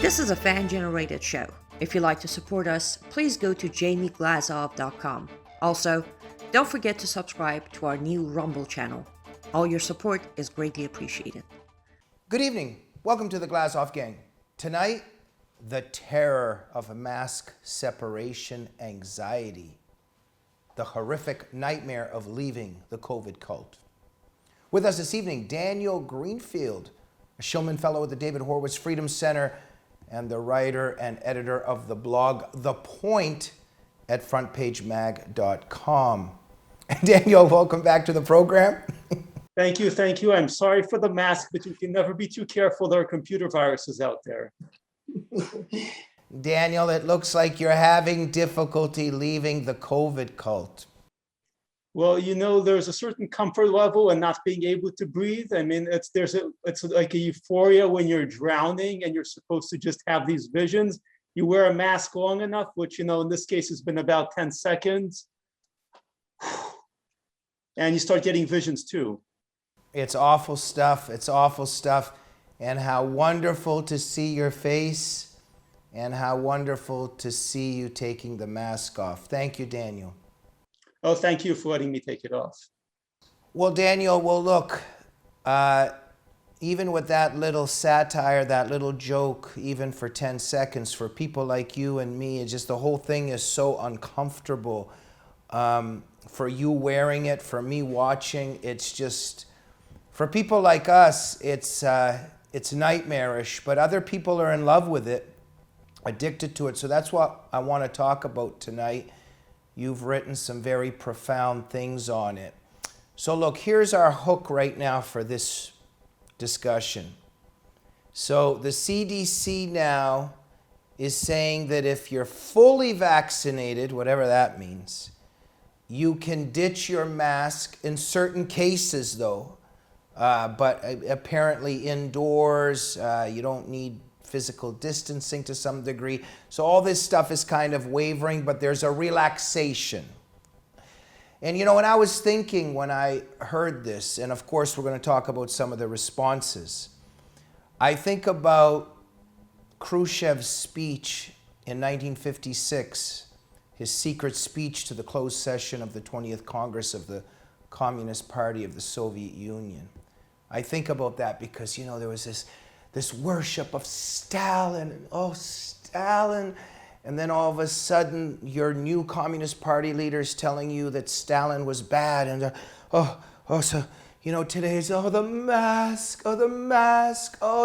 This is a fan-generated show. If you'd like to support us, please go to jamieglazov.com. Also, don't forget to subscribe to our new Rumble channel. All your support is greatly appreciated. Good evening. Welcome to the Glazov Gang. Tonight, the terror of mask separation anxiety. The horrific nightmare of leaving the COVID cult. With us this evening, Daniel Greenfield, a Shillman Fellow at the David Horowitz Freedom Center and the writer and editor of the blog The Point at frontpagemag.com. Daniel, welcome back to the program. Thank you. I'm sorry for the mask, but you can never be too careful. There are computer viruses out there. Daniel, it looks like you're having difficulty leaving the COVID cult. Well, you know, there's a certain comfort level in not being able to breathe. I mean, it's like a euphoria when you're drowning and you're supposed to just have these visions. You wear a mask long enough, which, you know, in this case has been about 10 seconds. And you start getting visions too. It's awful stuff. It's awful stuff. And how wonderful to see your face and how wonderful to see you taking the mask off. Thank you, Daniel. Oh, thank you for letting me take it off. Well, Daniel, look, even with that little satire, that little joke, even for 10 seconds, for people like you and me, it's just the whole thing is so uncomfortable. For you wearing it, for me watching, it's just, for people like us, it's nightmarish, but other people are in love with it, addicted to it. So that's what I want to talk about tonight. You've written some very profound things on it. So look, here's our hook right now for this discussion. So the CDC now is saying that if you're fully vaccinated, whatever that means, you can ditch your mask in certain cases though, but apparently indoors, you don't need physical distancing to some degree. So all this stuff is kind of wavering, but there's a relaxation. And you know, when I was thinking when I heard this, and of course we're going to talk about some of the responses, I think about Khrushchev's speech in 1956, his secret speech to the closed session of the 20th Congress of the Communist Party of the Soviet Union. I think about that because, you know, there was this worship of Stalin, and oh, Stalin. And then all of a sudden, your new Communist Party leader is telling you that Stalin was bad. And so, you know, today's, the mask, oh,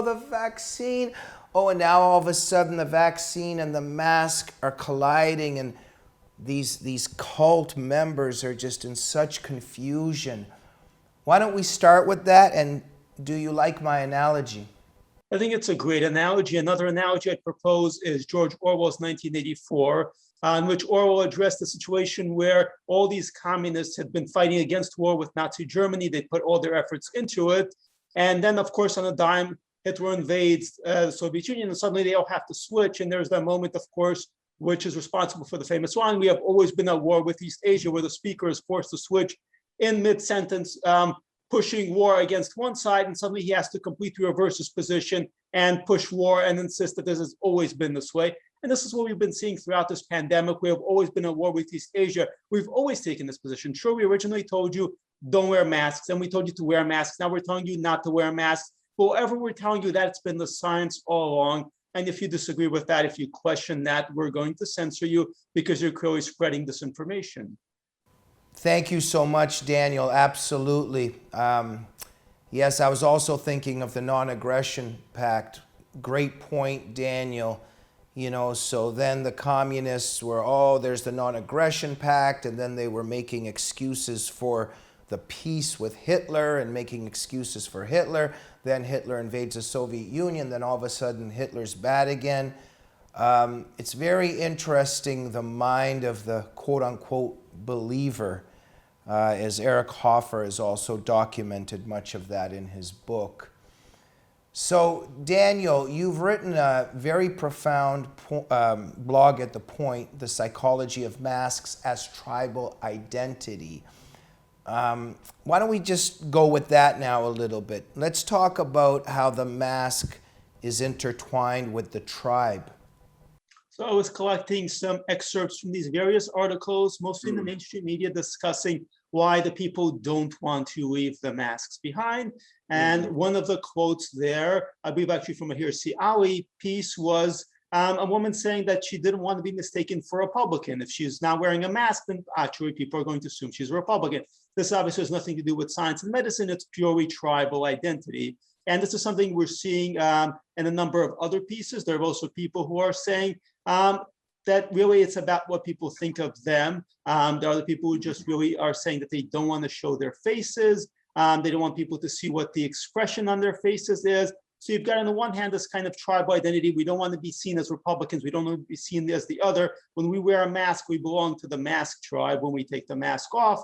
the vaccine. Oh, and now all of a sudden, the vaccine and the mask are colliding, and these cult members are just in such confusion. Why don't we start with that? And do you like my analogy? I think it's a great analogy. Another analogy I'd propose is George Orwell's 1984, in which Orwell addressed the situation where all these communists had been fighting against war with Nazi Germany. They put all their efforts into it. And then, of course, on a dime, Hitler invades the Soviet Union, and suddenly they all have to switch. And there's that moment, of course, which is responsible for the famous line, "We have always been at war with East Asia," where the speaker is forced to switch in mid-sentence, pushing war against one side, and suddenly he has to completely reverse his position and push war and insist that this has always been this way. And this is what we've been seeing throughout this pandemic. We have always been at war with East Asia. We've always taken this position. Sure, we originally told you, don't wear masks, and we told you to wear masks. Now we're telling you not to wear masks. But whatever we're telling you, that's been the science all along. And if you disagree with that, if you question that, we're going to censor you because you're clearly spreading disinformation. Thank you so much, Daniel. Absolutely. Yes, I was also thinking of the non-aggression pact. Great point, Daniel. You know, so then the communists were, there's the non-aggression pact, and then they were making excuses for the peace with Hitler and making excuses for Hitler. Then Hitler invades the Soviet Union. Then all of a sudden Hitler's bad again. It's very interesting, the mind of the quote-unquote believer, as Eric Hoffer has also documented much of that in his book. So, Daniel, you've written a very profound blog at The Point, The Psychology of Masks as Tribal Identity. Why don't we just go with that now a little bit? Let's talk about how the mask is intertwined with the tribe? So I was collecting some excerpts from these various articles, mostly in the mainstream media, discussing why the people don't want to leave the masks behind. And one of the quotes there, I believe actually from a Hirsi Ali piece, was a woman saying that she didn't want to be mistaken for a Republican. If she's not wearing a mask, then actually people are going to assume she's a Republican. This obviously has nothing to do with science and medicine. It's purely tribal identity. And this is something we're seeing in a number of other pieces. There are also people who are saying that really it's about what people think of them. There are other people who just really are saying that they don't want to show their faces. They don't want people to see what the expression on their faces is. So you've got on the one hand this kind of tribal identity. We don't want to be seen as Republicans. We don't want to be seen as the other. When we wear a mask, we belong to the mask tribe. When we take the mask off,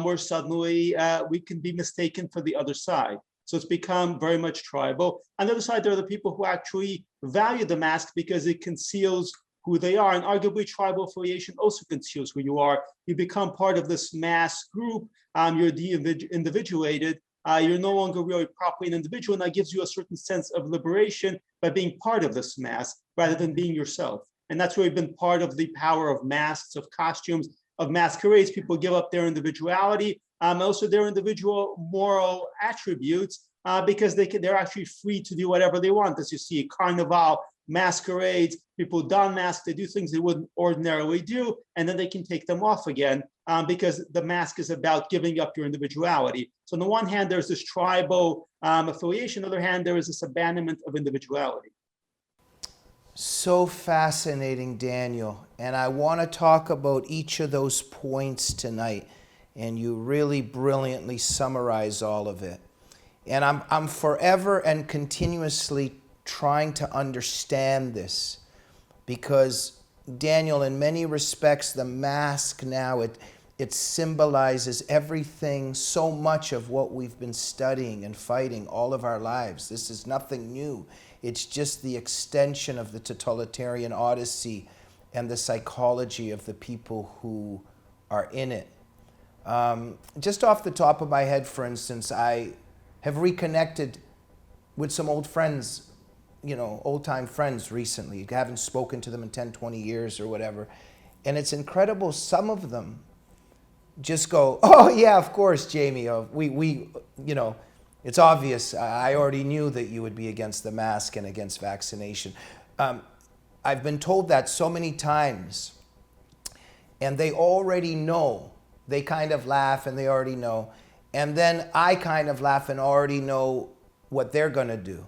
we're suddenly, we can be mistaken for the other side. So it's become very much tribal. On the other side, there are the people who actually value the mask because it conceals who they are. And arguably tribal affiliation also conceals who you are. You become part of this mass group. You're de-individuated. You're no longer really properly an individual, and that gives you a certain sense of liberation by being part of this mass rather than being yourself. And that's really been part of the power of masks, of costumes, of masquerades. People give up their individuality, also their individual moral attributes, because they're actually free to do whatever they want. As you see, carnival, masquerades, people don masks, they do things they wouldn't ordinarily do, and then they can take them off again because the mask is about giving up your individuality. So on the one hand, there's this tribal affiliation. On the other hand, there is this abandonment of individuality. So fascinating, Daniel. And I want to talk about each of those points tonight. And you really brilliantly summarize all of it. And I'm forever and continuously trying to understand this, because Daniel, in many respects, the mask now, it symbolizes everything, so much of what we've been studying and fighting all of our lives. This is nothing new. It's just the extension of the totalitarian odyssey and the psychology of the people who are in it. Just off the top of my head, for instance, I have reconnected with some old friends, old-time friends recently. I haven't spoken to them in 10, 20 years or whatever. And it's incredible. Some of them just go, oh, yeah, of course, Jamie. It's obvious. I already knew that you would be against the mask and against vaccination. I've been told that so many times, and they already know. They kind of laugh and they already know. And then I kind of laugh and already know what they're going to do.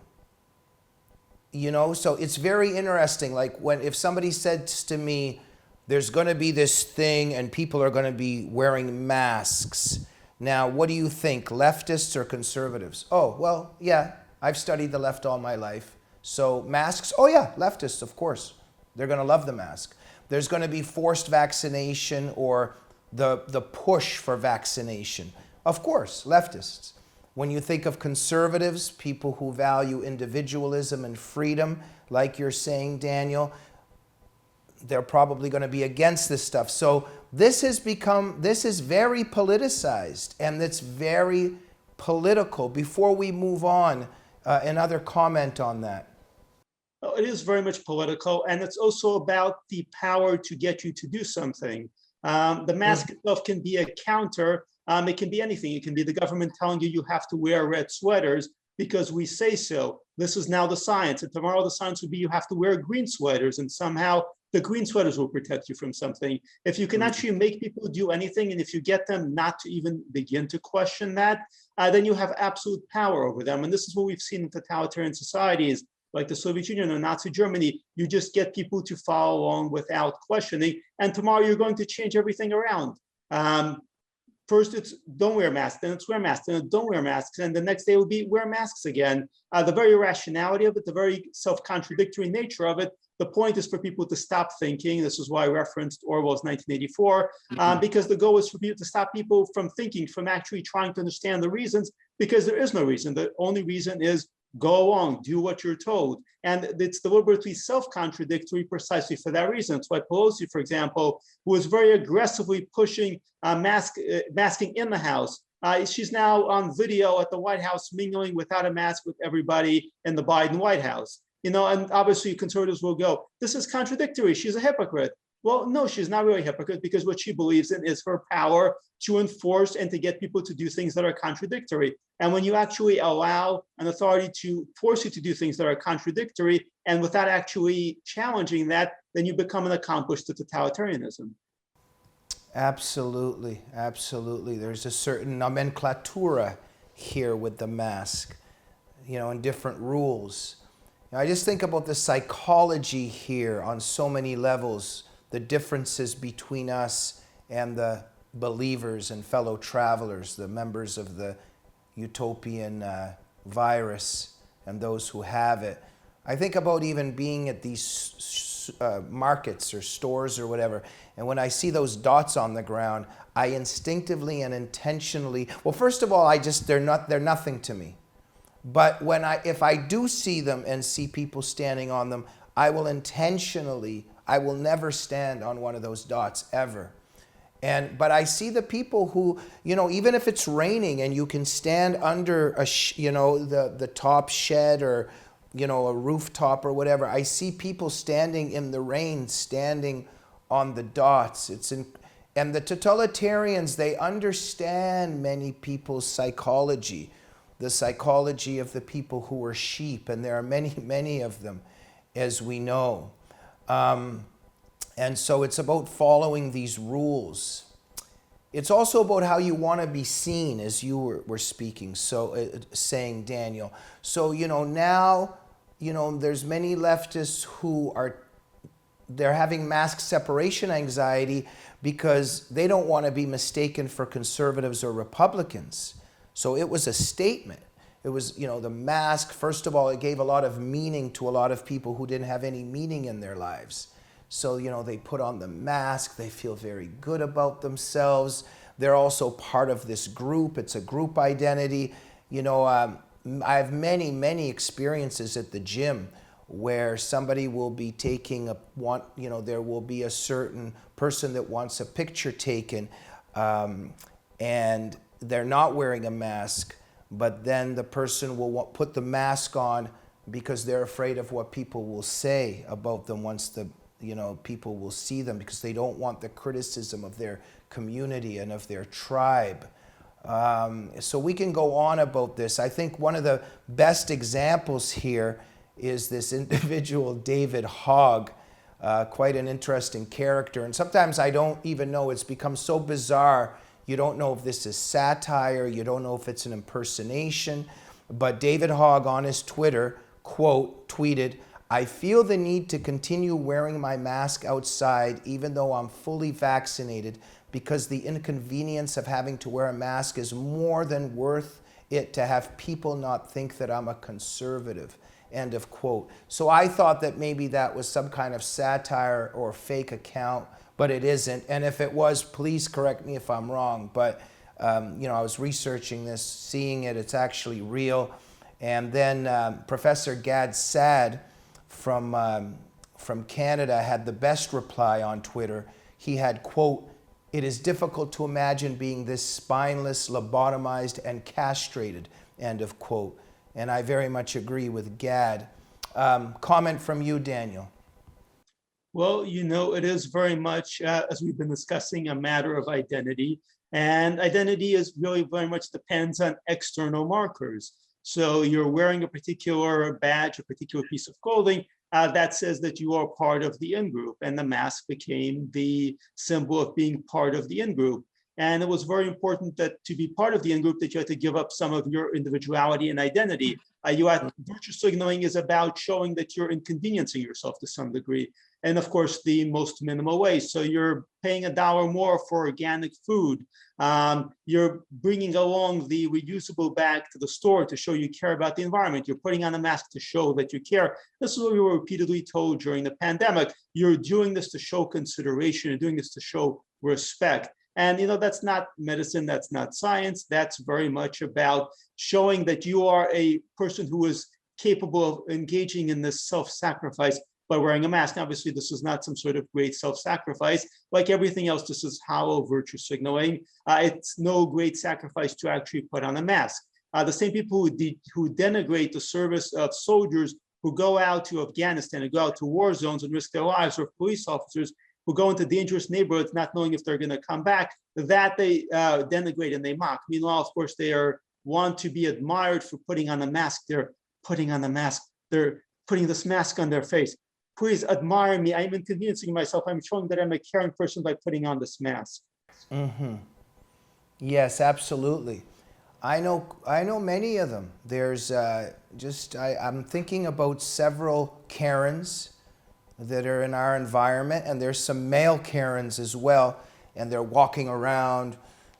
So it's very interesting. Like if somebody says to me, there's going to be this thing and people are going to be wearing masks. Now, what do you think, leftists or conservatives? Oh, well, yeah, I've studied the left all my life. So masks, oh yeah, leftists, of course. They're going to love the mask. There's going to be forced vaccination or the push for vaccination. Of course, leftists. When you think of conservatives, people who value individualism and freedom, like you're saying, Daniel, they're probably going to be against this stuff. So this is very politicized, and it's very political. Before we move on, another comment on that. Well, it is very much political, and it's also about the power to get you to do something. The mask itself can be a counter. It can be anything. It can be the government telling you have to wear red sweaters because we say so. This is now the science. And tomorrow the science would be you have to wear green sweaters, and somehow the green sweaters will protect you from something. If you can actually make people do anything, and if you get them not to even begin to question that, then you have absolute power over them. And this is what we've seen in totalitarian societies like the Soviet Union or Nazi Germany. You just get people to follow along without questioning. And tomorrow you're going to change everything around. First it's don't wear masks, then it's wear masks, then it's don't wear masks, and the next day will be wear masks again. The very irrationality of it, the very self-contradictory nature of it, the point is for people to stop thinking. This is why I referenced Orwell's 1984, because the goal is for people to stop people from thinking, from actually trying to understand the reasons, because there is no reason. The only reason is go along, do what you're told. And it's deliberately self-contradictory precisely for that reason. It's why Pelosi, for example, who was very aggressively pushing masking in the House, She's now on video at the White House mingling without a mask with everybody in the Biden White House. And obviously conservatives will go, this is contradictory. She's a hypocrite. Well, no, she's not really a hypocrite, because what she believes in is her power to enforce and to get people to do things that are contradictory. And when you actually allow an authority to force you to do things that are contradictory and without actually challenging that, then you become an accomplice to totalitarianism. Absolutely, absolutely. There's a certain nomenclatura here with the mask, and different rules. I just think about the psychology here on so many levels, the differences between us and the believers and fellow travelers, the members of the utopian virus and those who have it. I think about even being at these markets or stores or whatever, and when I see those dots on the ground, I instinctively and intentionally, well, first of all, they're nothing to me. But if I do see them and see people standing on them, I will never stand on one of those dots ever. But I see the people who, even if it's raining and you can stand under the top shed or, a rooftop or whatever, I see people standing in the rain, standing on the dots. And the totalitarians, they understand many people's psychology, the psychology of the people who are sheep, and there are many, many of them, as we know. And so it's about following these rules. It's also about how you want to be seen, as you were speaking, saying, Daniel. So, now, there's many leftists who they're having mask separation anxiety because they don't want to be mistaken for conservatives or Republicans. So it was a statement. It was, the mask, first of all, it gave a lot of meaning to a lot of people who didn't have any meaning in their lives. So, they put on the mask, they feel very good about themselves. They're also part of this group. It's a group identity. I have many, many experiences at the gym where somebody will be taking there will be a certain person that wants a picture taken, and they're not wearing a mask, but then the person will put the mask on because they're afraid of what people will say about them once people will see them, because they don't want the criticism of their community and of their tribe. So we can go on about this. I think one of the best examples here is this individual, David Hogg, quite an interesting character. And sometimes I don't even know, it's become so bizarre. You don't know if this is satire, you don't know if it's an impersonation. But David Hogg on his Twitter, quote, tweeted, "I feel the need to continue wearing my mask outside even though I'm fully vaccinated, because the inconvenience of having to wear a mask is more than worth it to have people not think that I'm a conservative." End of quote. So I thought that maybe that was some kind of satire or fake account, but it isn't. And if it was, please correct me if I'm wrong. But I was researching this, seeing it's actually real. And then Professor Gad Saad from Canada had the best reply on Twitter. He had, quote, "It is difficult to imagine being this spineless, lobotomized, and castrated," end of quote. And I very much agree with Gad. Comment from you, Daniel. Well, it is very much, as we've been discussing, a matter of identity. And identity is really very much depends on external markers. So you're wearing a particular badge, a particular piece of clothing, that says that you are part of the in-group. And the mask became the symbol of being part of the in-group. And it was very important that to be part of the in-group, that you had to give up some of your individuality and identity. Virtue signaling is about showing that you're inconveniencing yourself to some degree. And of course, the most minimal way. So you're paying $1 more for organic food. You're bringing along the reusable bag to the store to show you care about the environment. You're putting on a mask to show that you care. This is what we were repeatedly told during the pandemic. You're doing this to show consideration. You're doing this to show respect. And that's not medicine, that's not science. That's very much about showing that you are a person who is capable of engaging in this self-sacrifice by wearing a mask. Obviously, this is not some sort of great self-sacrifice. Like everything else, this is hollow virtue signaling. It's no great sacrifice to actually put on a mask. The same people who denigrate the service of soldiers who go out to Afghanistan and go out to war zones and risk their lives, or police officers who go into dangerous neighborhoods not knowing if they're going to come back, that they denigrate and they mock. Meanwhile, of course, they want to be admired for putting on a mask. They're putting on a mask. They're putting this mask on their face. Please admire me. I'm inconveniencing myself. I'm showing that I'm a caring person by putting on this mask. Mm-hmm. Yes, absolutely. I know many of them. There's I'm thinking about several Karens that are in our environment, and there's some male Karens as well, and they're walking around,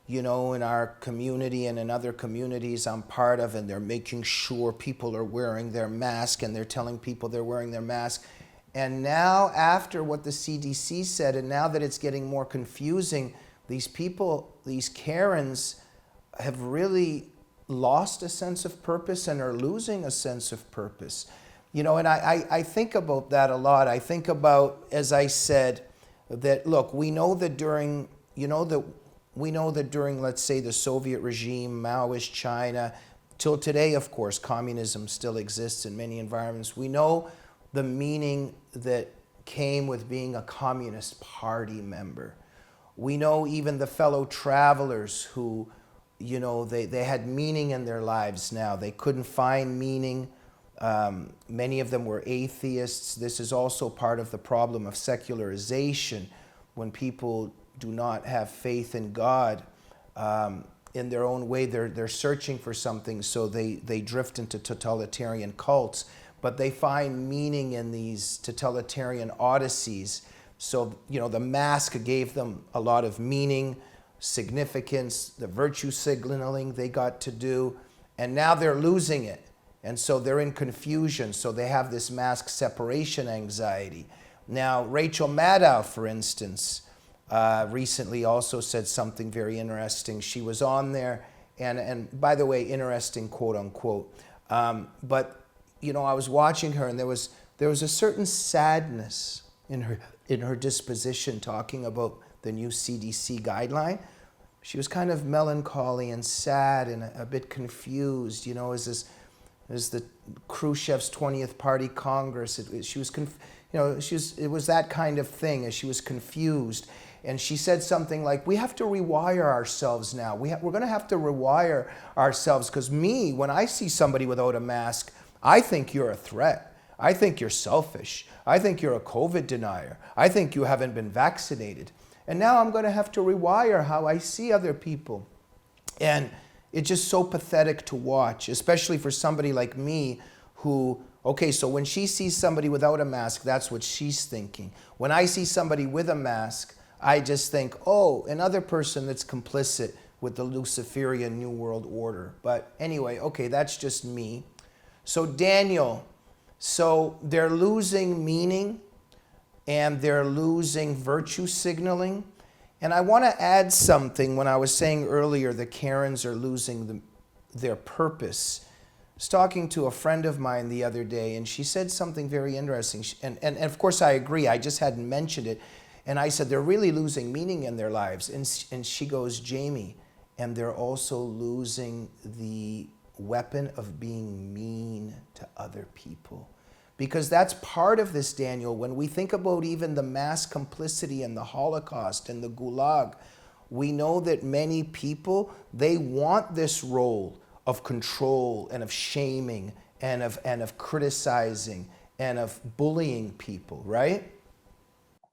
in our community and in other communities I'm part of, and they're making sure people are wearing their mask, and they're telling people they're wearing their mask. And now, after what the CDC said, and now that it's getting more confusing, these people, these Karens, have really lost a sense of purpose and are losing a sense of purpose. And I think about that a lot. I think about, as I said, that look, we know that during, let's say, the Soviet regime, Maoist China, till today, of course, communism still exists in many environments. We know the meaning that came with being a Communist Party member. We know even the fellow travelers who, they had meaning in their lives now. They couldn't find meaning. Many of them were atheists. This is also part of the problem of secularization. When people do not have faith in God, in their own way, they're searching for something, so they drift into totalitarian cults. But they find meaning in these totalitarian odysseys. So, the mask gave them a lot of meaning, significance, the virtue signaling they got to do, and now they're losing it. And so they're in confusion. So they have this mask separation anxiety. Now, Rachel Maddow, for instance, recently also said something very interesting. She was on there, and by the way, interesting, quote unquote. But I was watching her, and there was a certain sadness in her disposition, talking about the new CDC guideline. She was kind of melancholy and sad and a bit confused. As the Khrushchev's 20th Party Congress, it was that kind of thing. As she was confused, and she said something like, "We have to rewire ourselves now. We're going to have to rewire ourselves, because when I see somebody without a mask, I think you're a threat. I think you're selfish. I think you're a COVID denier. I think you haven't been vaccinated. And now I'm going to have to rewire how I see other people." And it's just so pathetic to watch, especially for somebody like me who, okay, so when she sees somebody without a mask, that's what she's thinking. When I see somebody with a mask, I just think, oh, another person that's complicit with the Luciferian New World Order. But anyway, okay, that's just me. So Daniel, so they're losing meaning and they're losing virtue signaling. And I want to add something. When I was saying earlier the Karens are losing their purpose, I was talking to a friend of mine the other day, and she said something very interesting. And of course I agree, I just hadn't mentioned it. And I said, they're really losing meaning in their lives. And she goes, Jamie, and they're also losing the weapon of being mean to other people. Because that's part of this, Daniel. When we think about even the mass complicity in the Holocaust and the Gulag, we know that many people, they want this role of control and of shaming and of criticizing and of bullying people, right?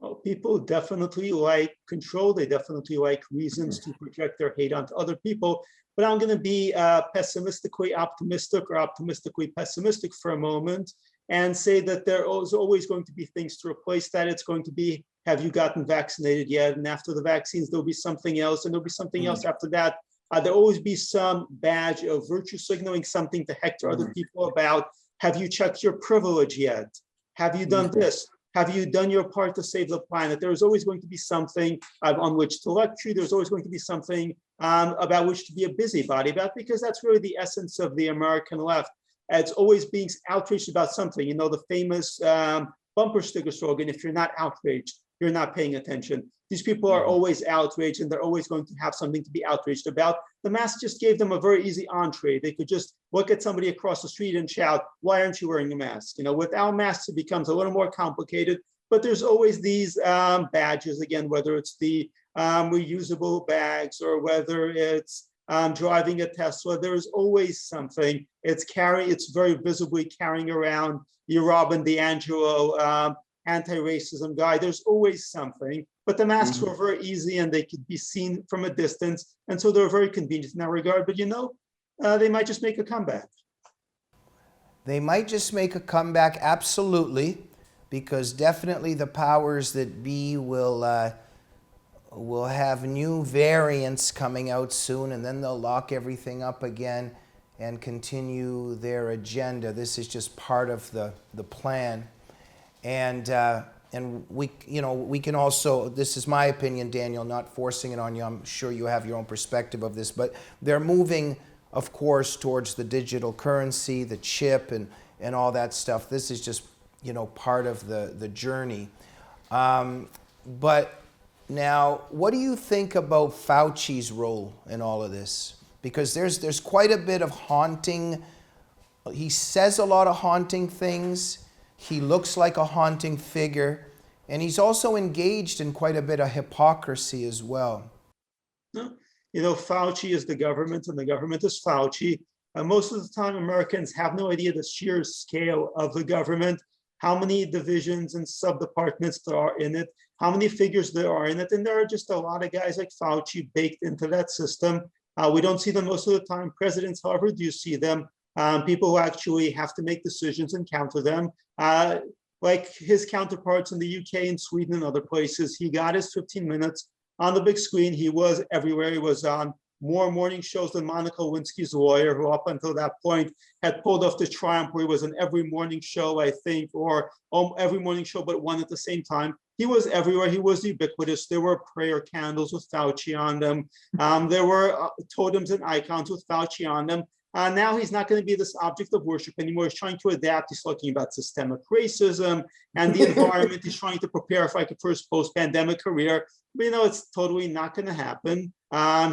Well, people definitely like control. They definitely like reasons to project their hate onto other people. But I'm going to be pessimistically optimistic or optimistically pessimistic for a moment, and say that there is always going to be things to replace that. It's going to be, have you gotten vaccinated yet? And after the vaccines, there'll be something else, and there'll be something else after that. There'll always be some badge of virtue signaling, something to hector other people about. Have you checked your privilege yet? Have you done this? Have you done your part to save the planet? There's always going to be something on which to lecture. There's always going to be something about which to be a busybody about, because that's really the essence of the American left. It's always being outraged about something. The famous bumper sticker slogan, if you're not outraged, you're not paying attention. These people are always outraged, and they're always going to have something to be outraged about. The mask just gave them a very easy entree. They could just look at somebody across the street and shout, "Why aren't you wearing a mask?" Without masks, it becomes a little more complicated. But there's always these badges, again, whether it's the reusable bags or whether it's driving a Tesla. There is always something. It's very visibly carrying around your Robin DiAngelo anti-racism guy. There's always something. But the masks were very easy and they could be seen from a distance. And so they're very convenient in that regard. But they might just make a comeback. They might just make a comeback, absolutely, because definitely the powers that be will have new variants coming out soon, and then they'll lock everything up again and continue their agenda. This is just part of the plan. And we can also, this is my opinion, Daniel, not forcing it on you. I'm sure you have your own perspective of this, but they're moving, of course, towards the digital currency, the chip, and all that stuff. This is just, part of the journey. But now, what do you think about Fauci's role in all of this? Because there's quite a bit of haunting. He says a lot of haunting things. He looks like a haunting figure, and he's also engaged in quite a bit of hypocrisy as well. Fauci is the government, and the government is Fauci. Most of the time, Americans have no idea the sheer scale of the government, how many divisions and sub-departments there are in it, how many figures there are in it, and there are just a lot of guys like Fauci baked into that system. We don't see them most of the time. Presidents, however, do see them. People who actually have to make decisions and counter them. Like his counterparts in the UK and Sweden and other places, he got his 15 minutes on the big screen. He was everywhere. He was on more morning shows than Monica Lewinsky's lawyer, who up until that point had pulled off the triumph where he was on every morning show, I think, or every morning show but one at the same time. He was everywhere. He was ubiquitous. There were prayer candles with Fauci on them. There were totems and icons with Fauci on them. Now he's not going to be this object of worship anymore. He's trying to adapt. He's talking about systemic racism and the environment. He's trying to prepare for like a first post-pandemic career. But it's totally not going to happen.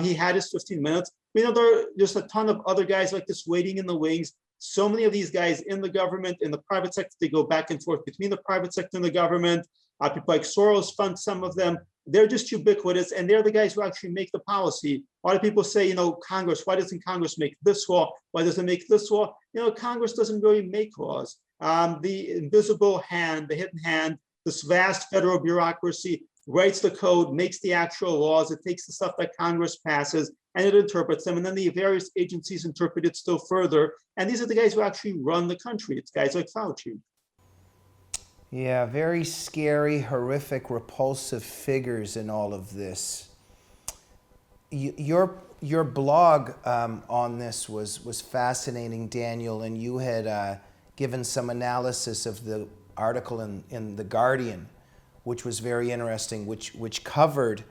He had his 15 minutes. There are just a ton of other guys like this waiting in the wings. So many of these guys in the government, in the private sector, they go back and forth between the private sector and the government. People like Soros fund some of them. They're just ubiquitous, and they're the guys who actually make the policy. A lot of people say, Congress, why doesn't Congress make this law? Why doesn't it make this law? Congress doesn't really make laws. The invisible hand, the hidden hand, this vast federal bureaucracy writes the code, makes the actual laws. It takes the stuff that Congress passes and it interprets them. And then the various agencies interpret it still further. And these are the guys who actually run the country. It's guys like Fauci. Yeah, very scary, horrific, repulsive figures in all of this. Your blog on this was fascinating, Daniel, and you had given some analysis of the article in The Guardian, which was very interesting, which covered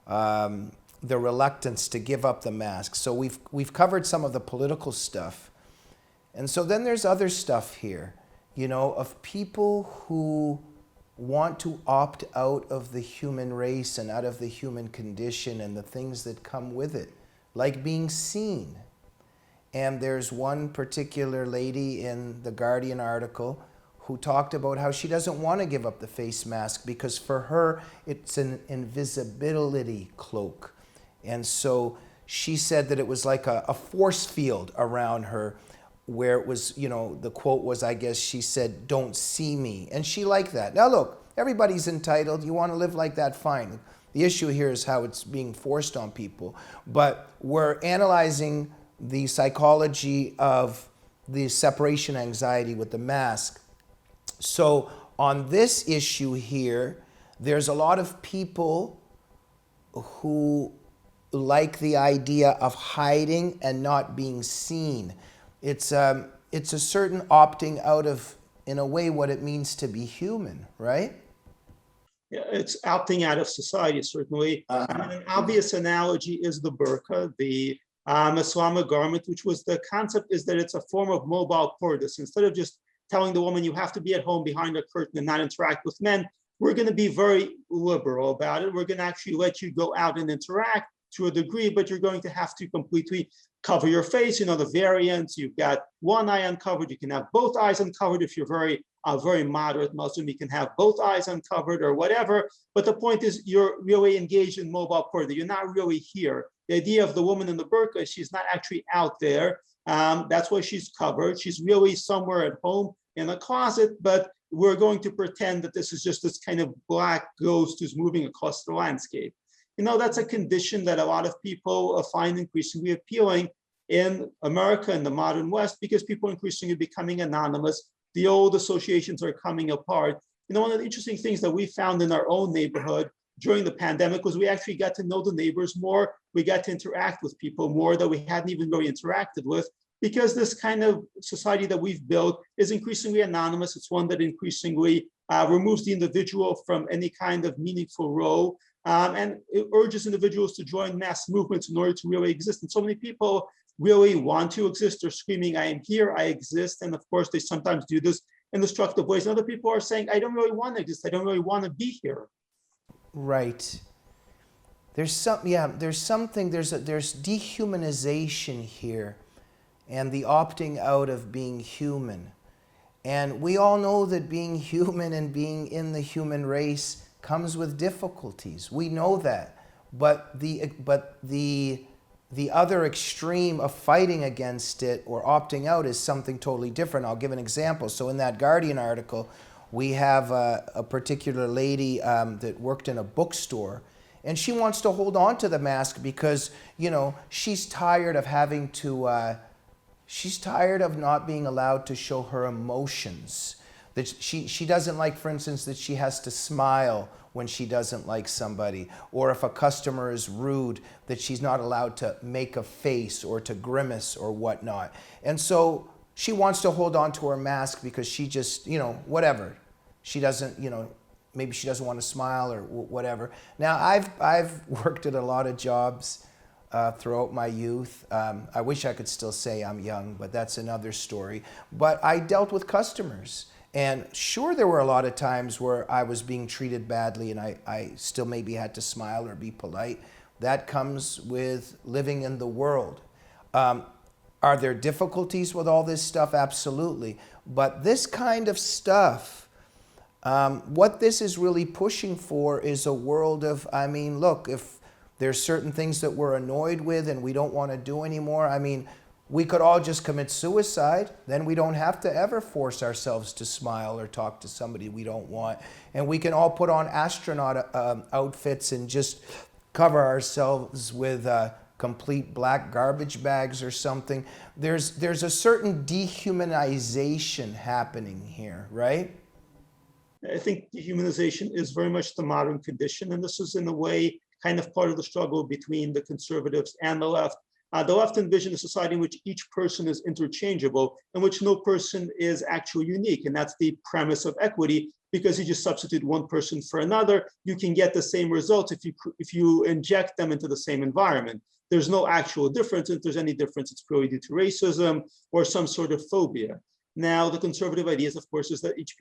the reluctance to give up the mask. So we've covered some of the political stuff, and so then there's other stuff here. Of people who want to opt out of the human race and out of the human condition and the things that come with it, like being seen. And there's one particular lady in the Guardian article who talked about how she doesn't want to give up the face mask because for her, it's an invisibility cloak. And so she said that it was like a force field around her, where it was, the quote was, I guess she said, "Don't see me." And she liked that. Now look, everybody's entitled. You want to live like that, fine. The issue here is how it's being forced on people. But we're analyzing the psychology of the separation anxiety with the mask. So on this issue here, there's a lot of people who like the idea of hiding and not being seen. It's a certain opting out of, in a way, what it means to be human, right? Yeah, it's opting out of society, certainly. An obvious analogy is the burqa, the Islamic garment, which was the concept is that it's a form of mobile coitus. Instead of just telling the woman you have to be at home behind a curtain and not interact with men, we're going to be very liberal about it. We're going to actually let you go out and interact to a degree, but you're going to have to completely cover your face. You know, the variants, you've got one eye uncovered, you can have both eyes uncovered. If you're very moderate Muslim, you can have both eyes uncovered or whatever. But the point is, you're really engaged in mobile purdah. You're not really here. The idea of the woman in the burqa, she's not actually out there. That's why she's covered. She's really somewhere at home in a closet, but we're going to pretend that this is just this kind of black ghost who's moving across the landscape. You know, that's a condition that a lot of people find increasingly appealing in America and the modern West, because people are increasingly becoming anonymous. The old associations are coming apart. You know, one of the interesting things that we found in our own neighborhood during the pandemic was we actually got to know the neighbors more. We got to interact with people more that we hadn't even really interacted with, because this kind of society that we've built is increasingly anonymous. It's one that increasingly removes the individual from any kind of meaningful role, and it urges individuals to join mass movements in order to really exist. And so many people really want to exist. They're screaming, I am here, I exist. And of course, they sometimes do this in destructive ways. And other people are saying, I don't really want to exist. I don't really want to be here. Right. There's dehumanization here, and the opting out of being human. And we all know that being human and being in the human race comes with difficulties. We know that. But the other extreme of fighting against it or opting out is something totally different. I'll give an example. So in that Guardian article, we have a particular lady that worked in a bookstore, and she wants to hold on to the mask because, you know, she's tired of having to, she's tired of not being allowed to show her emotions. That she doesn't like, for instance, that she has to smile when she doesn't like somebody, or if a customer is rude, that she's not allowed to make a face or to grimace or whatnot. And so she wants to hold on to her mask because she just, you know, whatever. She doesn't, you know, maybe she doesn't want to smile or whatever. Now, I've worked at a lot of jobs throughout my youth. I wish I could still say I'm young, but that's another story. But I dealt with customers. And sure, there were a lot of times where I was being treated badly and I still maybe had to smile or be polite. That comes with living in the world. Are there difficulties with all this stuff? Absolutely. But this kind of stuff, what this is really pushing for is a world of, I mean, look, if there's certain things that we're annoyed with and we don't want to do anymore, I mean, we could all just commit suicide. Then we don't have to ever force ourselves to smile or talk to somebody we don't want. And we can all put on astronaut outfits and just cover ourselves with complete black garbage bags or something. There's a certain dehumanization happening here, right? I think dehumanization is very much the modern condition. And this is, in a way, kind of part of the struggle between the conservatives and the left. The left envision a society in which each person is interchangeable, in which no person is actually unique. And that's the premise of equity, because you just substitute one person for another, you can get the same results if you inject them into the same environment. There's no actual difference. If there's any difference, it's purely due to racism or some sort of phobia. Now, the conservative ideas, of course, is that each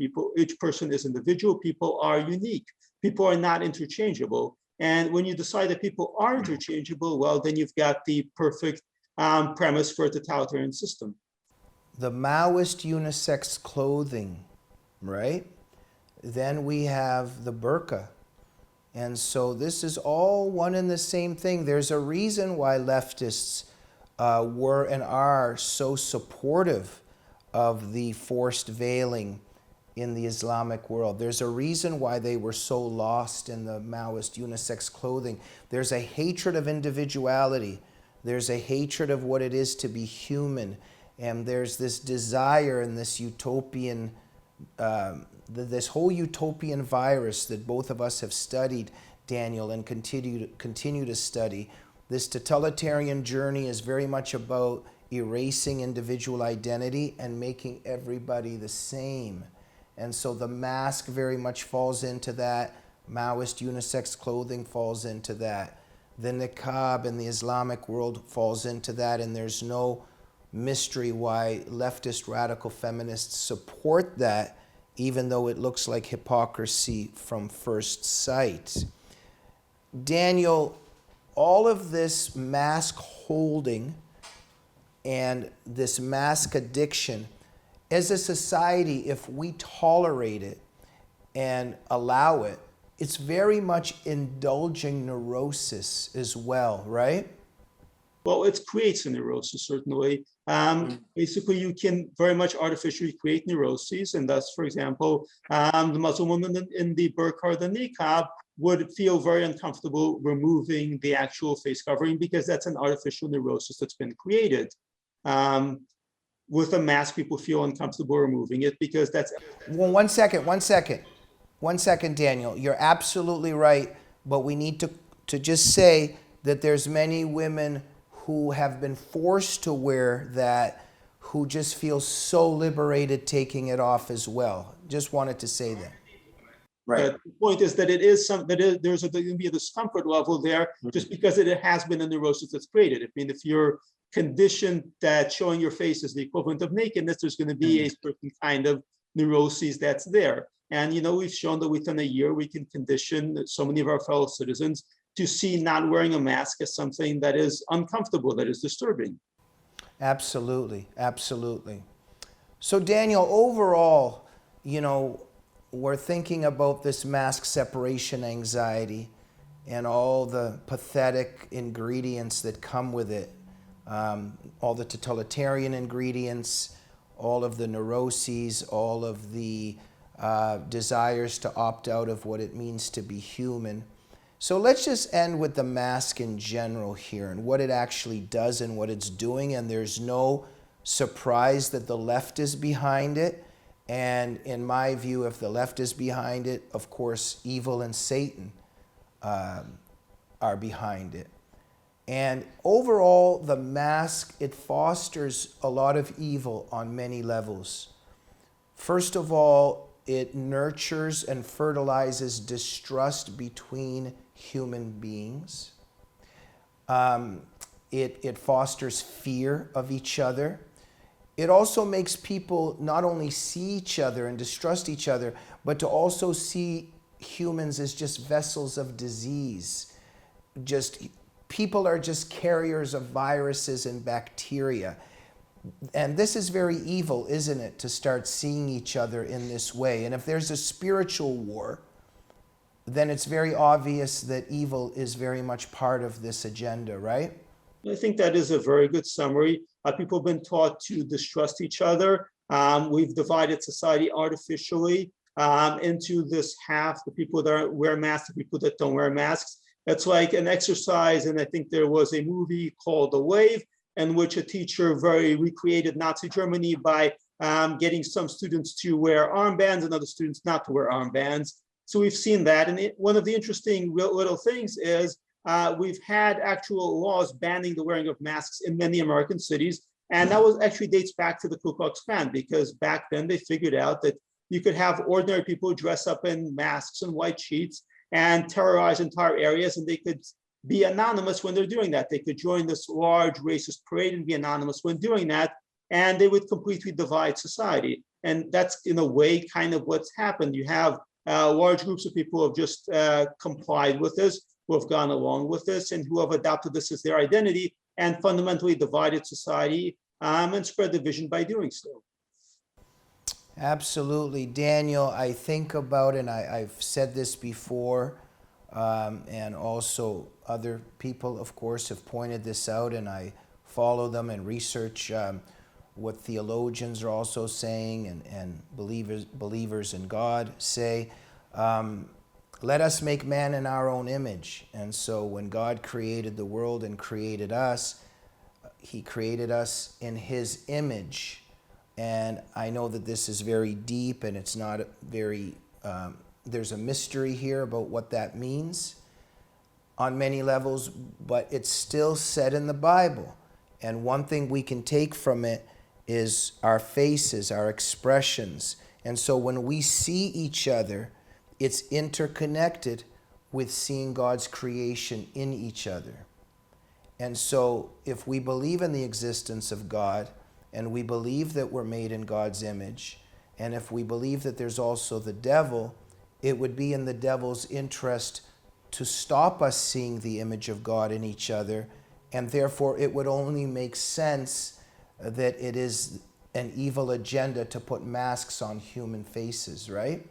person is individual. People are unique. People are not interchangeable. And when you decide that people are interchangeable, well, then you've got the perfect premise for a totalitarian system. The Maoist unisex clothing, right? Then we have the burqa. And so this is all one and the same thing. There's a reason why leftists were and are so supportive of the forced veiling in the Islamic world. There's a reason why they were so lost in the Maoist unisex clothing. There's a hatred of individuality. There's a hatred of what it is to be human. And there's this desire and this utopian, this whole utopian virus that both of us have studied, Daniel, and continue to study. This totalitarian journey is very much about erasing individual identity and making everybody the same. And so the mask very much falls into that. Maoist unisex clothing falls into that. The niqab in the Islamic world falls into that, and there's no mystery why leftist radical feminists support that, even though it looks like hypocrisy from first sight. Daniel, all of this mask holding and this mask addiction, as a society, if we tolerate it and allow it, it's very much indulging neurosis as well, right? Well, it creates a neurosis, certainly. Basically, you can very much artificially create neuroses. And thus, for example, the Muslim woman in the burqa or the niqab would feel very uncomfortable removing the actual face covering because that's an artificial neurosis that's been created. With a mask, people feel uncomfortable removing it because that's... Well, one second, Daniel. You're absolutely right, but we need to just say that there's many women who have been forced to wear that, who just feel so liberated taking it off as well. Just wanted to say that. Right. The point is that there's going to be a discomfort level there just because it has been a neurosis that's created. I mean, if you're conditioned that showing your face is the equivalent of nakedness, there's going to be a certain kind of neuroses that's there. And, you know, we've shown that within a year, we can condition so many of our fellow citizens to see not wearing a mask as something that is uncomfortable, that is disturbing. Absolutely, absolutely. So Daniel, overall, you know, we're thinking about this mask separation anxiety and all the pathetic ingredients that come with it, all the totalitarian ingredients, all of the neuroses, all of the desires to opt out of what it means to be human. So let's just end with the mask in general here and what it actually does and what it's doing. And there's no surprise that the left is behind it. And in my view, if the left is behind it, of course, evil and Satan are behind it. And overall, the mask, it fosters a lot of evil on many levels. First of all, it nurtures and fertilizes distrust between human beings. It fosters fear of each other. It also makes people not only see each other and distrust each other, but to also see humans as just vessels of disease. People are just carriers of viruses and bacteria. And this is very evil, isn't it, to start seeing each other in this way? And if there's a spiritual war, then it's very obvious that evil is very much part of this agenda, right? I think that is a very good summary. People have been taught to distrust each other. We've divided society artificially into this half, the people that wear masks, the people that don't wear masks. That's like an exercise, and I think there was a movie called The Wave, in which a teacher very recreated Nazi Germany by getting some students to wear armbands and other students not to wear armbands. So we've seen that. And one of the interesting little things is we've had actual laws banning the wearing of masks in many American cities. And that was actually dates back to the Ku Klux Klan, because back then they figured out that you could have ordinary people dress up in masks and white sheets and terrorize entire areas, and they could be anonymous when they're doing that. They could join this large racist parade and be anonymous when doing that, and they would completely divide society. And that's, in a way, kind of what's happened. You have large groups of people who have just complied with this, who have gone along with this, and who have adopted this as their identity and fundamentally divided society and spread division by doing so. Absolutely. Daniel, I think about, and I've said this before, and also other people, of course, have pointed this out, and I follow them and research what theologians are also saying and believers in God say. Let us make man in our own image. And so when God created the world and created us, he created us in his image. And I know that this is very deep and it's not very, there's a mystery here about what that means on many levels, but it's still said in the Bible. And one thing we can take from it is our faces, our expressions. And so when we see each other, it's interconnected with seeing God's creation in each other. And so if we believe in the existence of God, and we believe that we're made in God's image, and if we believe that there's also the devil, it would be in the devil's interest to stop us seeing the image of God in each other, and therefore it would only make sense that it is an evil agenda to put masks on human faces, right?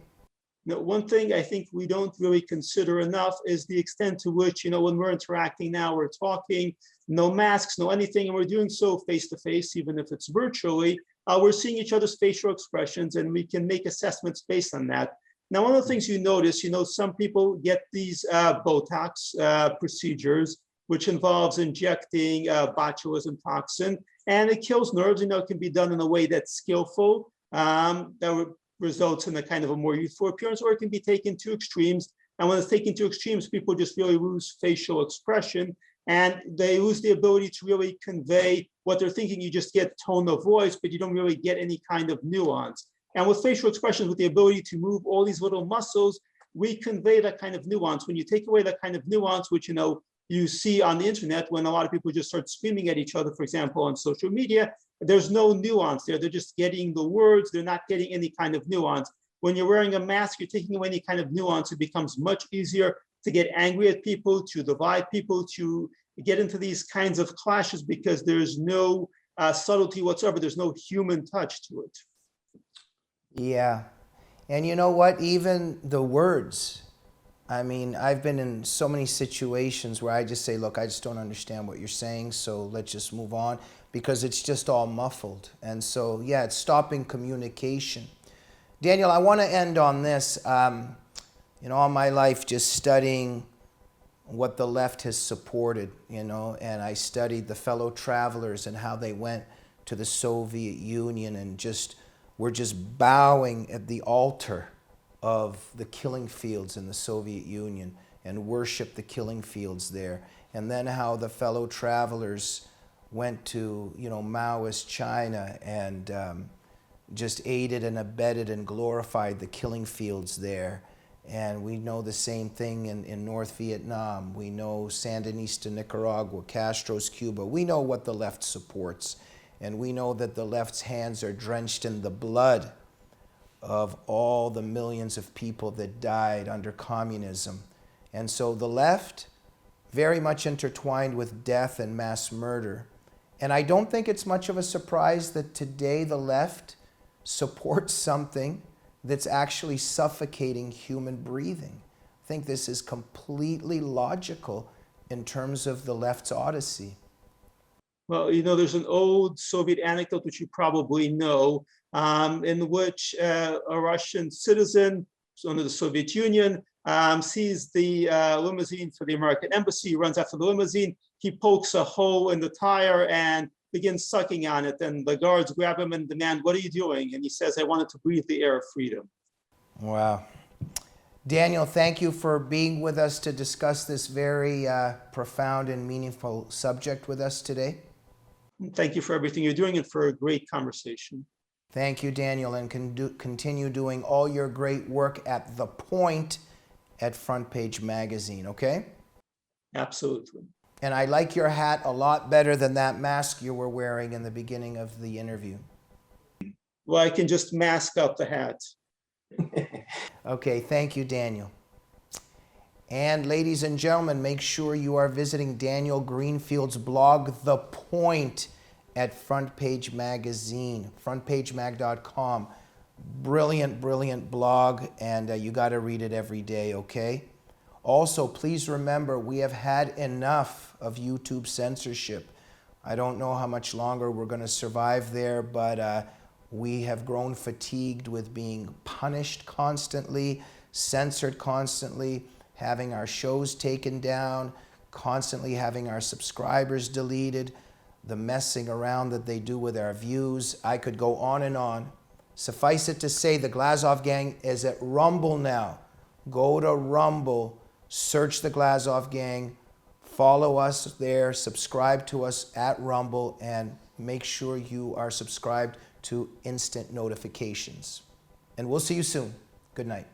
Now, one thing I think we don't really consider enough is the extent to which, when we're interacting now, we're talking, no masks, no anything, and we're doing so face to face, even if it's virtually, we're seeing each other's facial expressions, and we can make assessments based on that. Now, one of the things you notice, some people get these Botox procedures, which involves injecting botulism toxin, and it kills nerves. It can be done in a way that's skillful, that results in a kind of a more youthful appearance, or it can be taken to extremes. And when it's taken to extremes, people just really lose facial expression, and they lose the ability to really convey what they're thinking. You just get tone of voice, but you don't really get any kind of nuance. And with facial expressions, with the ability to move all these little muscles, we convey that kind of nuance. When you take away that kind of nuance, which you see on the internet when a lot of people just start screaming at each other, for example, on social media, there's no nuance there. They're just getting the words. They're not getting any kind of nuance. When you're wearing a mask, you're taking away any kind of nuance. It becomes much easier to get angry at people, to divide people, to get into these kinds of clashes, because there's no subtlety whatsoever. There's no human touch to it. Yeah. And you know what? Even the words. I mean, I've been in so many situations where I just say, look, I just don't understand what you're saying, so let's just move on, because it's just all muffled. And so, yeah, it's stopping communication. Daniel, I want to end on this. All my life just studying what the left has supported, and I studied the fellow travelers and how they went to the Soviet Union and were just bowing at the altar of the killing fields in the Soviet Union and worship the killing fields there. And then how the fellow travelers went to, Maoist China and just aided and abetted and glorified the killing fields there. And we know the same thing in North Vietnam. We know Sandinista Nicaragua, Castro's Cuba. We know what the left supports. And we know that the left's hands are drenched in the blood of all the millions of people that died under communism. And so the left, very much intertwined with death and mass murder. And I don't think it's much of a surprise that today the left supports something that's actually suffocating human breathing. I think this is completely logical in terms of the left's odyssey. Well, there's an old Soviet anecdote, which you probably know, in which a Russian citizen under the Soviet Union sees the limousine for the American embassy, runs after the limousine, he pokes a hole in the tire and begins sucking on it. And the guards grab him and demand, "What are you doing?" And he says, "I wanted to breathe the air of freedom." Wow. Daniel, thank you for being with us to discuss this very profound and meaningful subject with us today. Thank you for everything you're doing and for a great conversation. Thank you, Daniel, and continue doing all your great work at The Point at Front Page Magazine, okay? Absolutely. And I like your hat a lot better than that mask you were wearing in the beginning of the interview. Well, I can just mask up the hat. Okay, thank you, Daniel. And ladies and gentlemen, make sure you are visiting Daniel Greenfield's blog, The Point, at Front Page Magazine, frontpagemag.com. Brilliant, brilliant blog, and you got to read it every day, okay? Also, please remember, we have had enough of YouTube censorship. I don't know how much longer we're going to survive there, but we have grown fatigued with being punished constantly, censored constantly, having our shows taken down, constantly having our subscribers deleted, the messing around that they do with our views. I could go on and on. Suffice it to say, the Glazov Gang is at Rumble now. Go to Rumble, search the Glazov Gang, follow us there, subscribe to us at Rumble, and make sure you are subscribed to instant notifications. And we'll see you soon. Good night.